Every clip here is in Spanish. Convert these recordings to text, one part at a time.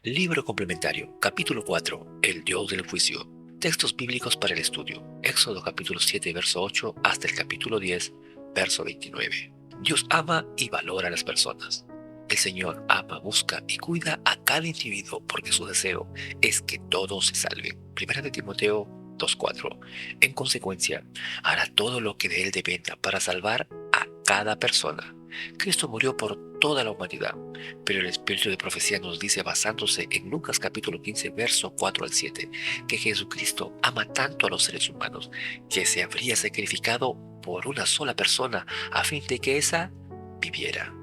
Libro complementario, capítulo 4, El Dios del juicio. Textos bíblicos para el estudio. Éxodo capítulo 7, verso 8 hasta el capítulo 10, verso 29. Dios ama y valora a las personas. El Señor ama, busca y cuida a cada individuo porque su deseo es que todos se salven. Primera de Timoteo 2:4. En consecuencia, hará todo lo que de él dependa para salvar a cada persona. Cristo murió por toda la humanidad, pero el espíritu de profecía nos dice, basándose en Lucas capítulo 15, verso 4 al 7, que Jesucristo ama tanto a los seres humanos que se habría sacrificado por una sola persona a fin de que ésa viviera.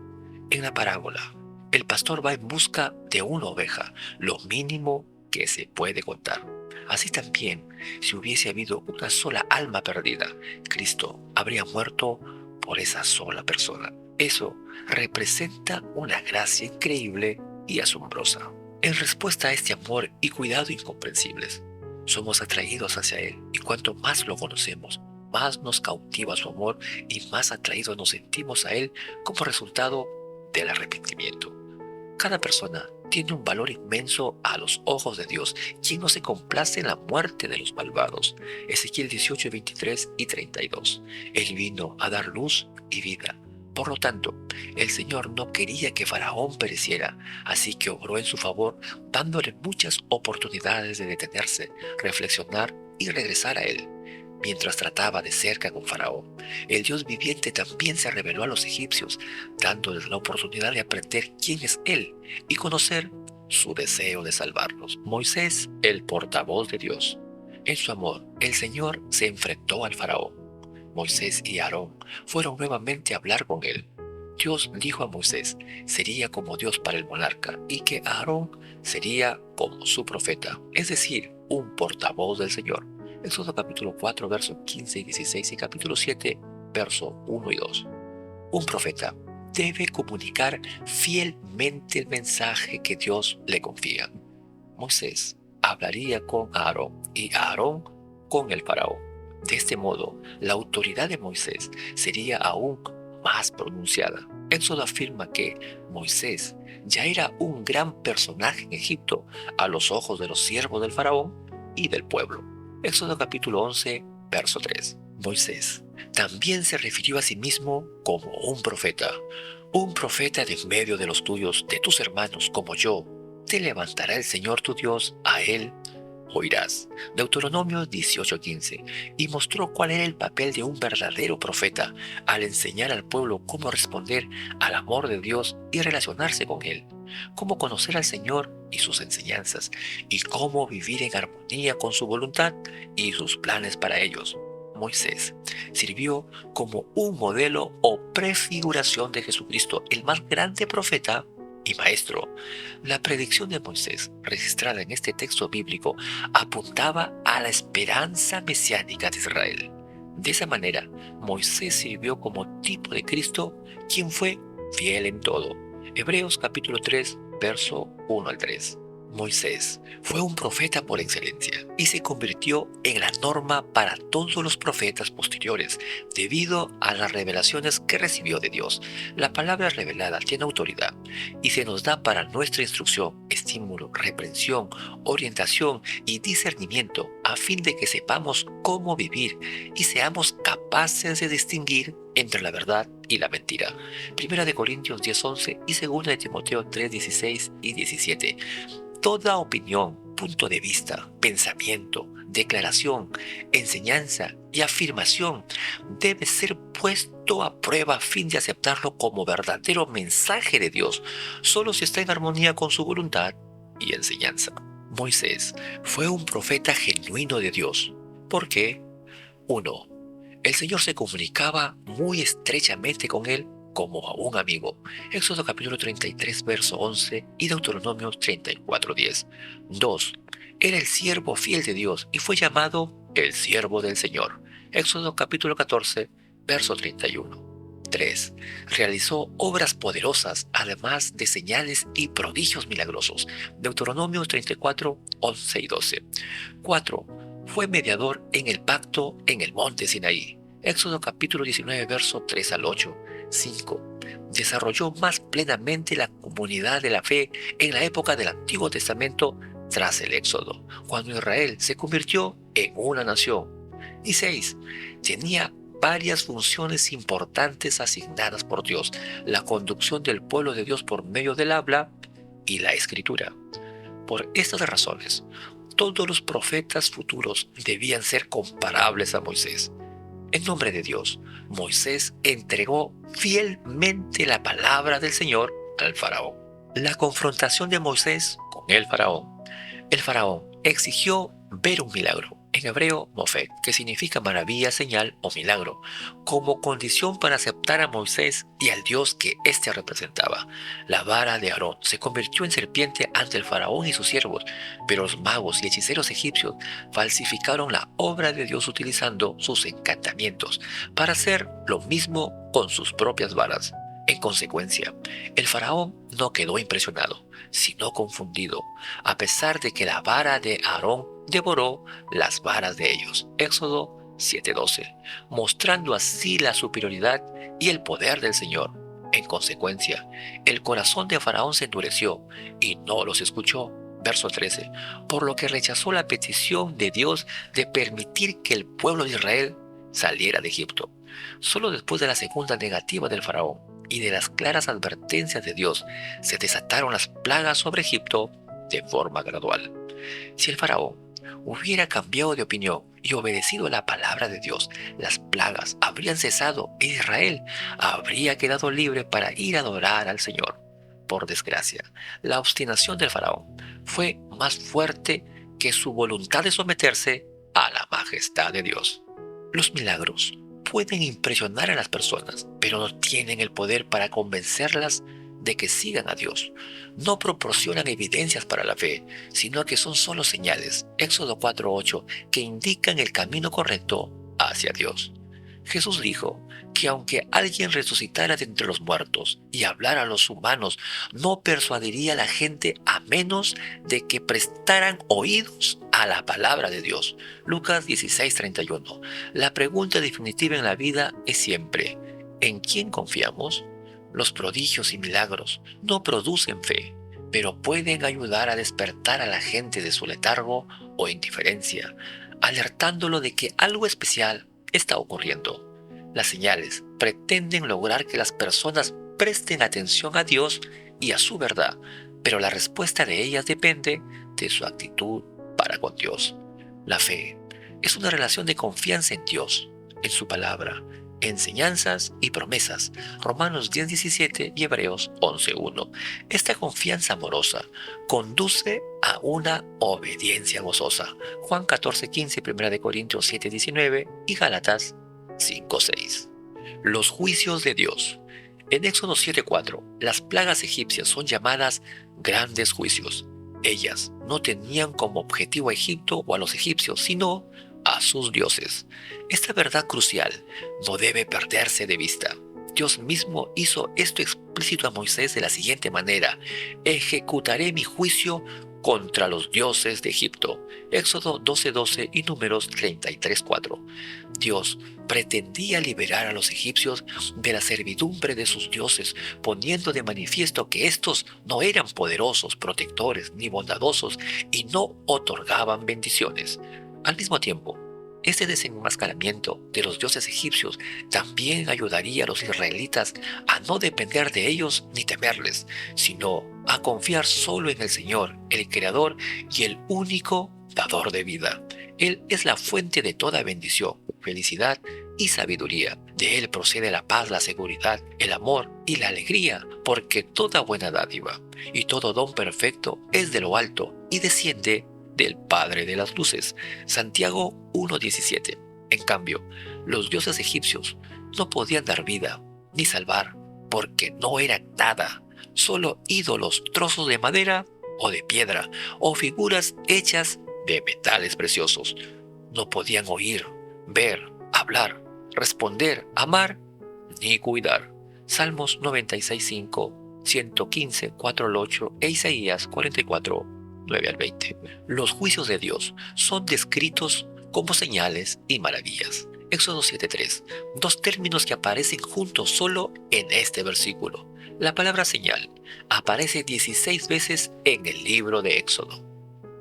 En la parábola, el pastor va en busca de una oveja, lo mínimo que se puede contar. Así también, si hubiese habido una sola alma perdida, Cristo habría muerto por esa sola persona. Eso representa una gracia increíble y asombrosa. En respuesta a este amor y cuidado incomprensibles, somos atraídos hacia Él, y cuanto más lo conocemos, más nos cautiva su amor y más atraídos nos sentimos a Él como resultado del arrepentimiento. Cada persona tiene un valor inmenso a los ojos de Dios, quien no se complace en la muerte de los malvados. Ezequiel 18, 23 y 32. Él vino a dar luz y vida. Por lo tanto, el Señor no quería que Faraón pereciera, así que obró en su favor, dándole muchas oportunidades de detenerse, reflexionar y regresar a Él. Mientras trataba de cerca con Faraón, el Dios viviente también se reveló a los egipcios, dándoles la oportunidad de aprender quién es Él y conocer su deseo de salvarlos. Moisés, el portavoz de Dios. En su amor, el Señor se enfrentó al Faraón. Moisés y Aarón fueron nuevamente a hablar con él. Dios dijo a Moisés, sería como Dios para el monarca y que Aarón sería como su profeta, es decir, un portavoz del Señor. Éxodo capítulo 4, versos 15 y 16 y capítulo 7, versos 1 y 2. Un profeta debe comunicar fielmente el mensaje que Dios le confía. Moisés hablaría con Aarón y Aarón con el faraón. De este modo, la autoridad de Moisés sería aún más pronunciada. Éxodo afirma que Moisés ya era un gran personaje en Egipto a los ojos de los siervos del faraón y del pueblo. Éxodo capítulo 11, verso 3. Moisés también se refirió a sí mismo como un profeta de en medio de los tuyos, de tus hermanos como yo. Te levantará el Señor tu Dios, a él oirás. Deuteronomio 18:15. Y mostró cuál era el papel de un verdadero profeta al enseñar al pueblo cómo responder al amor de Dios y relacionarse con él, cómo conocer al Señor y sus enseñanzas, y cómo vivir en armonía con su voluntad y sus planes para ellos. Moisés sirvió como un modelo o prefiguración de Jesucristo, el más grande profeta y maestro. La predicción de Moisés, registrada en este texto bíblico, apuntaba a la esperanza mesiánica de Israel. De esa manera, Moisés sirvió como tipo de Cristo, quien fue fiel en todo. Hebreos capítulo 3, verso 1 al 3. Moisés fue un profeta por excelencia y se convirtió en la norma para todos los profetas posteriores debido a las revelaciones que recibió de Dios. La palabra revelada tiene autoridad y se nos da para nuestra instrucción, estímulo, reprensión, orientación y discernimiento a fin de que sepamos cómo vivir y seamos capaces de distinguir entre la verdad y la mentira. Primera de Corintios 10:11 y segunda de Timoteo 3:16 y 17. Toda opinión, punto de vista, pensamiento, declaración, enseñanza y afirmación debe ser puesto a prueba a fin de aceptarlo como verdadero mensaje de Dios, solo si está en armonía con su voluntad y enseñanza. Moisés fue un profeta genuino de Dios. ¿Por qué? 1. El Señor se comunicaba muy estrechamente con él como a un amigo. Éxodo capítulo 33, verso 11 y Deuteronomio 34:10. 2. Era el siervo fiel de Dios y fue llamado el siervo del Señor. Éxodo capítulo 14, verso 31. 3. Realizó obras poderosas, además de señales y prodigios milagrosos. Deuteronomio 34, 11 y 12. 4. Fue mediador en el pacto en el monte Sinaí. Éxodo capítulo 19, verso 3 al 8. 5. desarrolló más plenamente la comunidad de la fe en la época del Antiguo Testamento tras el Éxodo, cuando Israel se convirtió en una nación. Y 6. Tenía varias funciones importantes asignadas por Dios: la conducción del pueblo de Dios por medio del habla y la escritura. Por estas razones, todos los profetas futuros debían ser comparables a Moisés. En nombre de Dios, Moisés entregó fielmente la palabra del Señor al faraón. La confrontación de Moisés con el faraón. El faraón exigió ver un milagro, en hebreo mofet, que significa maravilla, señal o milagro, como condición para aceptar a Moisés y al Dios que éste representaba. La vara de Aarón se convirtió en serpiente ante el faraón y sus siervos, pero los magos y hechiceros egipcios falsificaron la obra de Dios utilizando sus encantamientos para hacer lo mismo con sus propias varas. En consecuencia, el faraón no quedó impresionado, sino confundido, a pesar de que la vara de Aarón devoró las varas de ellos. Éxodo 7:12, mostrando así la superioridad y el poder del Señor. En consecuencia, el corazón de Faraón se endureció y no los escuchó. Verso 13, por lo que rechazó la petición de Dios de permitir que el pueblo de Israel saliera de Egipto. Solo después de la segunda negativa del Faraón y de las claras advertencias de Dios, se desataron las plagas sobre Egipto de forma gradual. Si el faraón hubiera cambiado de opinión y obedecido a la palabra de Dios, las plagas habrían cesado e Israel habría quedado libre para ir a adorar al Señor. Por desgracia, la obstinación del faraón fue más fuerte que su voluntad de someterse a la majestad de Dios. Los milagros pueden impresionar a las personas, pero no tienen el poder para convencerlas de que sigan a Dios. No proporcionan evidencias para la fe, sino que son solo señales, Éxodo 4:8, que indican el camino correcto hacia Dios. Jesús dijo que aunque alguien resucitara de entre los muertos y hablara a los humanos, no persuadiría a la gente a menos de que prestaran oídos a la palabra de Dios. Lucas 16:31. La pregunta definitiva en la vida es siempre: ¿en quién confiamos? Los prodigios y milagros no producen fe, pero pueden ayudar a despertar a la gente de su letargo o indiferencia, alertándolo de que algo especial está ocurriendo. Las señales pretenden lograr que las personas presten atención a Dios y a su verdad, pero la respuesta de ellas depende de su actitud para con Dios. La fe es una relación de confianza en Dios, en su palabra, enseñanzas y promesas. Romanos 10:17 y Hebreos 11:1. Esta confianza amorosa conduce a una obediencia gozosa. Juan 14:15, 1 Corintios 7:19 y Gálatas 5:6. Los juicios de Dios. En Éxodo 7:4, las plagas egipcias son llamadas grandes juicios. Ellas no tenían como objetivo a Egipto o a los egipcios, sino a sus dioses. Esta verdad crucial no debe perderse de vista. Dios mismo hizo esto explícito a Moisés de la siguiente manera: ejecutaré mi juicio contra los dioses de Egipto. Éxodo 12:12 y Números 33:4. Dios pretendía liberar a los egipcios de la servidumbre de sus dioses, poniendo de manifiesto que estos no eran poderosos, protectores ni bondadosos y no otorgaban bendiciones. Al mismo tiempo, este desenmascaramiento de los dioses egipcios también ayudaría a los israelitas a no depender de ellos ni temerles, sino a confiar solo en el Señor, el Creador y el único dador de vida. Él es la fuente de toda bendición, felicidad y sabiduría. De Él procede la paz, la seguridad, el amor y la alegría, porque toda buena dádiva y todo don perfecto es de lo alto y desciende del Padre de las luces. Santiago 1:17. En cambio, los dioses egipcios no podían dar vida ni salvar, porque no eran nada, solo ídolos, trozos de madera o de piedra, o figuras hechas de metales preciosos. No podían oír, ver, hablar, responder, amar ni cuidar. Salmos 96:5, 115, 4:8 e Isaías 44, 9-20. Los juicios de Dios son descritos como señales y maravillas. Éxodo 7:3, dos términos que aparecen juntos solo en este versículo. La palabra señal aparece 16 veces en el libro de Éxodo.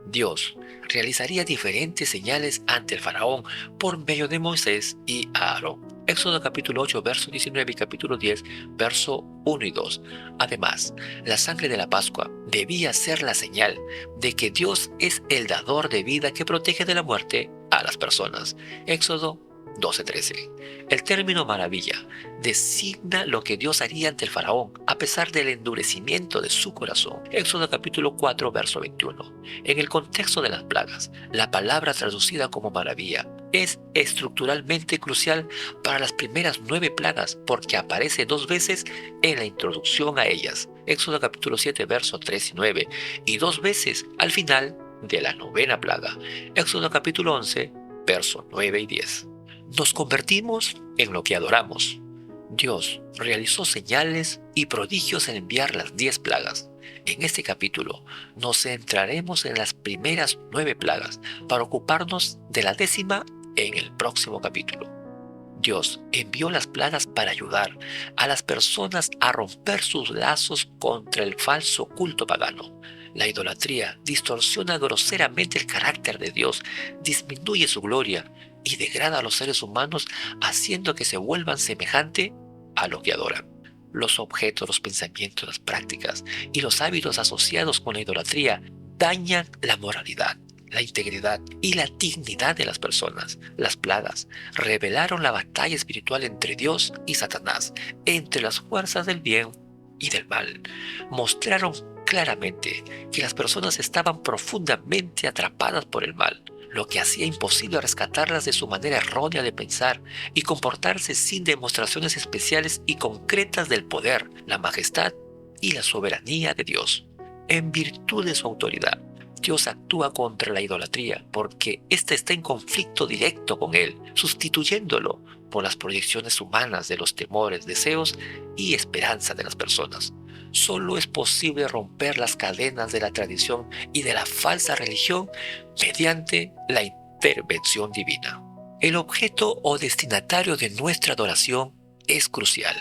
Dios realizaría diferentes señales ante el faraón por medio de Moisés y Aarón. Éxodo capítulo 8, verso 19 y capítulo 10, verso 1 y 2. Además, la sangre de la Pascua debía ser la señal de que Dios es el dador de vida que protege de la muerte a las personas. Éxodo 12:13. El término maravilla designa lo que Dios haría ante el faraón a pesar del endurecimiento de su corazón. Éxodo capítulo 4, verso 21. En el contexto de las plagas, la palabra traducida como maravilla es estructuralmente crucial para las primeras 9 plagas porque aparece 2 veces en la introducción a ellas. Éxodo capítulo 7, versos 3 y 9, y 2 veces al final de la 9ª plaga. Éxodo capítulo 11, versos 9 y 10. Nos convertimos en lo que adoramos. Dios realizó señales y prodigios al enviar las 10 plagas. En este capítulo nos centraremos en las primeras 9 plagas para ocuparnos de la 10ª en el próximo capítulo. Dios envió las plagas para ayudar a las personas a romper sus lazos contra el falso culto pagano. La idolatría distorsiona groseramente el carácter de Dios, disminuye su gloria y degrada a los seres humanos haciendo que se vuelvan semejante a lo que adoran. Los objetos, los pensamientos, las prácticas y los hábitos asociados con la idolatría dañan la moralidad, la integridad y la dignidad de las personas. Las plagas revelaron la batalla espiritual entre Dios y Satanás, entre las fuerzas del bien y del mal. Mostraron claramente que las personas estaban profundamente atrapadas por el mal, lo que hacía imposible rescatarlas de su manera errónea de pensar y comportarse sin demostraciones especiales y concretas del poder, la majestad y la soberanía de Dios. En virtud de su autoridad, Dios actúa contra la idolatría porque ésta está en conflicto directo con él, sustituyéndolo por las proyecciones humanas de los temores, deseos y esperanzas de las personas. Solo es posible romper las cadenas de la tradición y de la falsa religión mediante la intervención divina. El objeto o destinatario de nuestra adoración es crucial,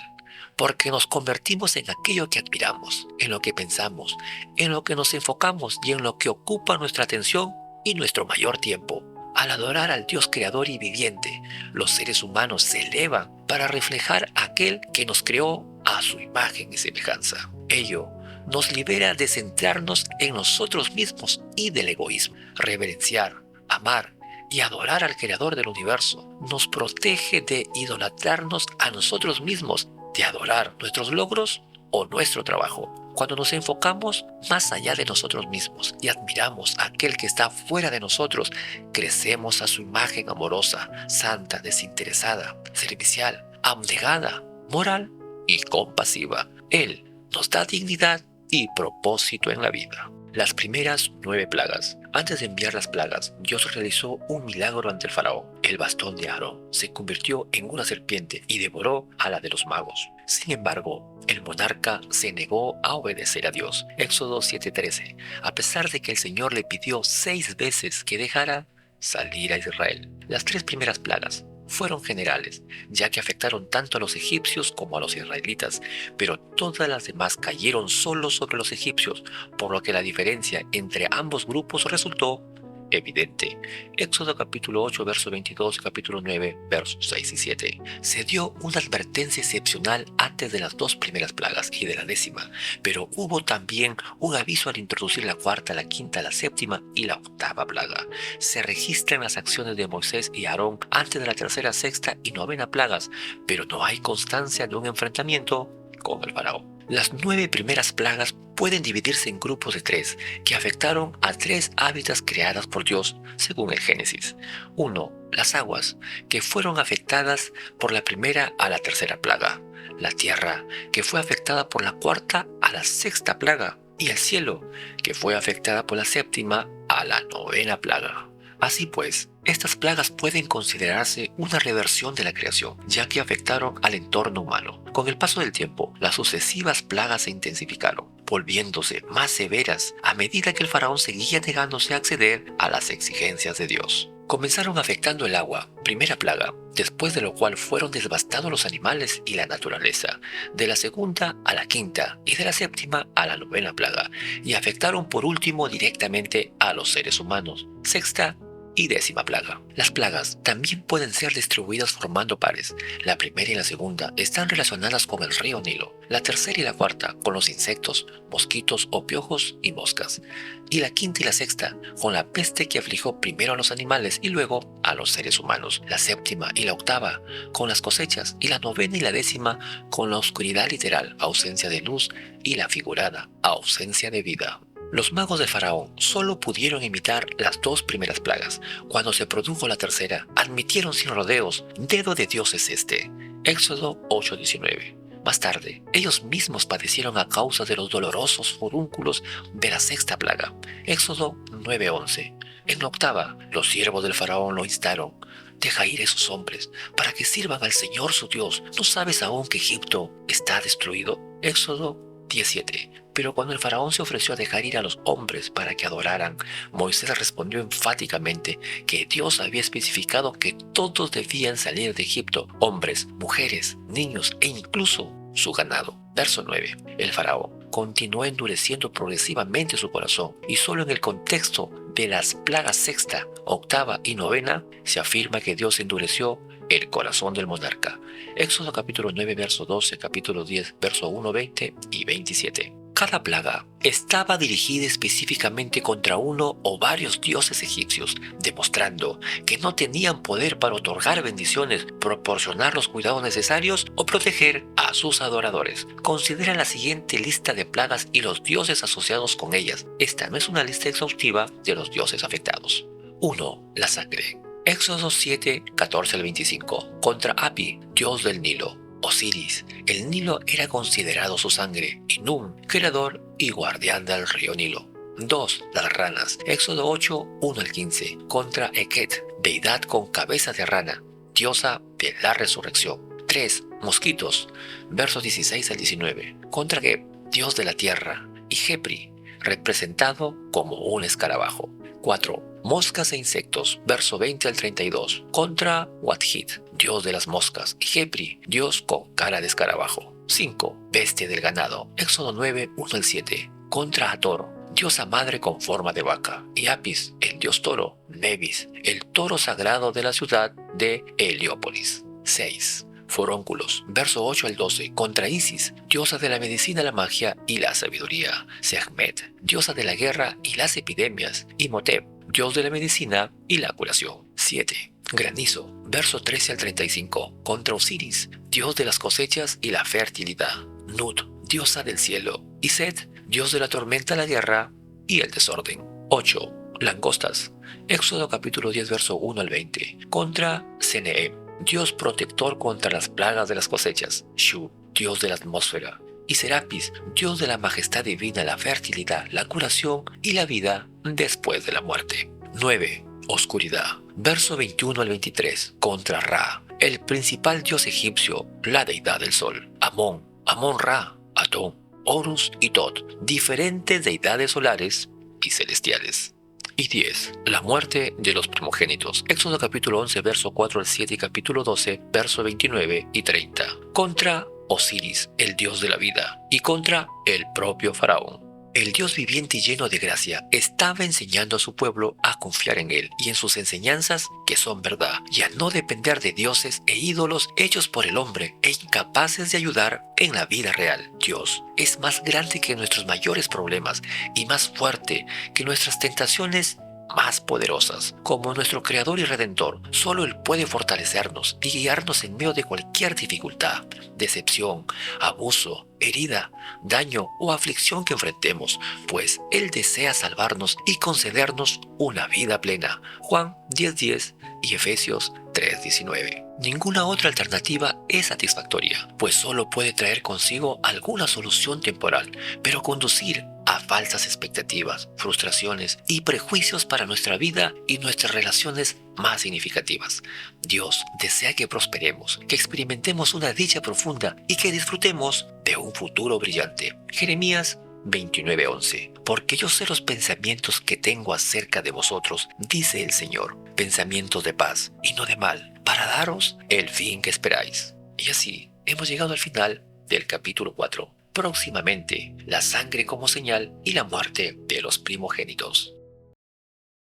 porque nos convertimos en aquello que admiramos, en lo que pensamos, en lo que nos enfocamos y en lo que ocupa nuestra atención y nuestro mayor tiempo. Al adorar al Dios creador y viviente, los seres humanos se elevan para reflejar a aquel que nos creó a su imagen y semejanza. Ello nos libera de centrarnos en nosotros mismos y del egoísmo. Reverenciar, amar y adorar al creador del universo nos protege de idolatrarnos a nosotros mismos, de adorar nuestros logros o nuestro trabajo. Cuando nos enfocamos más allá de nosotros mismos y admiramos a aquel que está fuera de nosotros, crecemos a su imagen amorosa, santa, desinteresada, servicial, abnegada, moral y compasiva. Él nos da dignidad y propósito en la vida. Las primeras 9 plagas. Antes de enviar las plagas, Dios realizó un milagro ante el faraón. El bastón de Aarón se convirtió en una serpiente y devoró a la de los magos. Sin embargo, el monarca se negó a obedecer a Dios. Éxodo 7:13. A pesar de que el Señor le pidió 6 veces que dejara salir a Israel. Las 3 primeras plagas fueron generales, ya que afectaron tanto a los egipcios como a los israelitas, pero todas las demás cayeron solo sobre los egipcios, por lo que la diferencia entre ambos grupos resultó evidente. Éxodo capítulo 8, verso 22, capítulo 9, versos 6 y 7. Se dio una advertencia excepcional antes de las 2 primeras plagas y de la 10ª, pero hubo también un aviso al introducir la 4ª, la 5ª, la 7ª y la 8ª plaga. Se registran las acciones de Moisés y Aarón antes de la 3ª, 6ª y 9ª plagas, pero no hay constancia de un enfrentamiento con el faraón. Las 9 primeras plagas pueden dividirse en grupos de 3 que afectaron a 3 hábitats creadas por Dios según el Génesis. 1. Las aguas, que fueron afectadas por la 1ª a la 3ª plaga. La tierra, que fue afectada por la 4ª a la 6ª plaga. Y el cielo, que fue afectada por la 7ª a la 9ª plaga. Así pues, estas plagas pueden considerarse una reversión de la creación, ya que afectaron al entorno humano. Con el paso del tiempo, las sucesivas plagas se intensificaron, volviéndose más severas a medida que el faraón seguía negándose a acceder a las exigencias de Dios. Comenzaron afectando el agua, primera plaga, después de lo cual fueron devastados los animales y la naturaleza, de la segunda a la quinta y de la séptima a la novena plaga, y afectaron por último directamente a los seres humanos, sexta y décima plaga. Las plagas también pueden ser distribuidas formando pares. La primera y la segunda están relacionadas con el río Nilo, la tercera y la cuarta con los insectos, mosquitos o piojos y moscas, y la quinta y la sexta con la peste que afligió primero a los animales y luego a los seres humanos, la séptima y la octava con las cosechas, y la novena y la décima con la oscuridad literal, ausencia de luz, y la figurada, ausencia de vida. Los magos de Faraón solo pudieron imitar las dos primeras plagas. Cuando se produjo la tercera, admitieron sin rodeos: dedo de Dios es este. Éxodo 8:19. Más tarde, ellos mismos padecieron a causa de los dolorosos furúnculos de la sexta plaga. Éxodo 9:11. En la octava, los siervos del Faraón lo instaron: deja ir a esos hombres para que sirvan al Señor su Dios. ¿No sabes aún que Egipto está destruido? Éxodo 17. Pero cuando el faraón se ofreció a dejar ir a los hombres para que adoraran, Moisés respondió enfáticamente que Dios había especificado que todos debían salir de Egipto: hombres, mujeres, niños e incluso su ganado. Verso 9. El faraón continuó endureciendo progresivamente su corazón, y solo en el contexto de las plagas sexta, octava y novena se afirma que Dios endureció el corazón del monarca. Éxodo capítulo 9, verso 12, capítulo 10, verso 1, 20 y 27. Cada plaga estaba dirigida específicamente contra uno o varios dioses egipcios, demostrando que no tenían poder para otorgar bendiciones, proporcionar los cuidados necesarios o proteger a sus adoradores. Considera la siguiente lista de plagas y los dioses asociados con ellas. Esta no es una lista exhaustiva de los dioses afectados. 1. La sangre. Éxodo 7, 14 al 25. Contra Api, dios del Nilo. Osiris, el Nilo era considerado su sangre, y Num, creador y guardián del río Nilo. 2. Las ranas. Éxodo 8, 1 al 15. Contra Eket, deidad con cabeza de rana, diosa de la resurrección. 3. Mosquitos. Versos 16 al 19. Contra Geb, dios de la tierra, y Jepri, representado como un escarabajo. 4. Moscas e insectos, verso 20 al 32. Contra Wathit, dios de las moscas, y Jepri, dios con cara de escarabajo. 5. Bestia del ganado, Éxodo 9, 1 al 7. Contra Hathor, diosa madre con forma de vaca, y Apis, el dios toro, Nebis, el toro sagrado de la ciudad de Heliópolis. 6. Forúnculos, verso 8 al 12. Contra Isis, diosa de la medicina, la magia y la sabiduría. Sekhmet, diosa de la guerra y las epidemias, y Motep, dios de la medicina y la curación. 7. Granizo, verso 13 al 35. Contra Osiris, dios de las cosechas y la fertilidad. Nut, diosa del cielo, y Set, dios de la tormenta, la guerra y el desorden. 8. Langostas. Éxodo capítulo 10, verso 1 al 20. Contra Seneem, dios protector contra las plagas de las cosechas. Shu, dios de la atmósfera. Y Serapis, dios de la majestad divina, la fertilidad, la curación y la vida después de la muerte. 9. Oscuridad. Verso 21 al 23. Contra Ra, el principal dios egipcio, la deidad del sol. Amón, Amón-Ra, Atón, Horus y Tot, diferentes deidades solares y celestiales. Y 10. La muerte de los primogénitos. Éxodo capítulo 11, verso 4 al 7 y capítulo 12, verso 29 y 30. Contra Osiris, el dios de la vida, y contra el propio faraón. El Dios viviente y lleno de gracia estaba enseñando a su pueblo a confiar en Él y en sus enseñanzas, que son verdad, y a no depender de dioses e ídolos hechos por el hombre e incapaces de ayudar en la vida real. Dios es más grande que nuestros mayores problemas y más fuerte que nuestras tentaciones más poderosas. Como nuestro Creador y Redentor, solo Él puede fortalecernos y guiarnos en medio de cualquier dificultad, decepción, abuso, herida, daño o aflicción que enfrentemos, pues Él desea salvarnos y concedernos una vida plena. Juan 10:10 y Efesios 3:19. Ninguna otra alternativa es satisfactoria, pues solo puede traer consigo alguna solución temporal, pero conducir a falsas expectativas, frustraciones y prejuicios para nuestra vida y nuestras relaciones más significativas. Dios desea que prosperemos, que experimentemos una dicha profunda y que disfrutemos de un futuro brillante. Jeremías 29:11. Porque yo sé los pensamientos que tengo acerca de vosotros, dice el Señor, pensamientos de paz y no de mal, para daros el fin que esperáis. Y así hemos llegado al final del capítulo 4. Próximamente, la sangre como señal y la muerte de los primogénitos.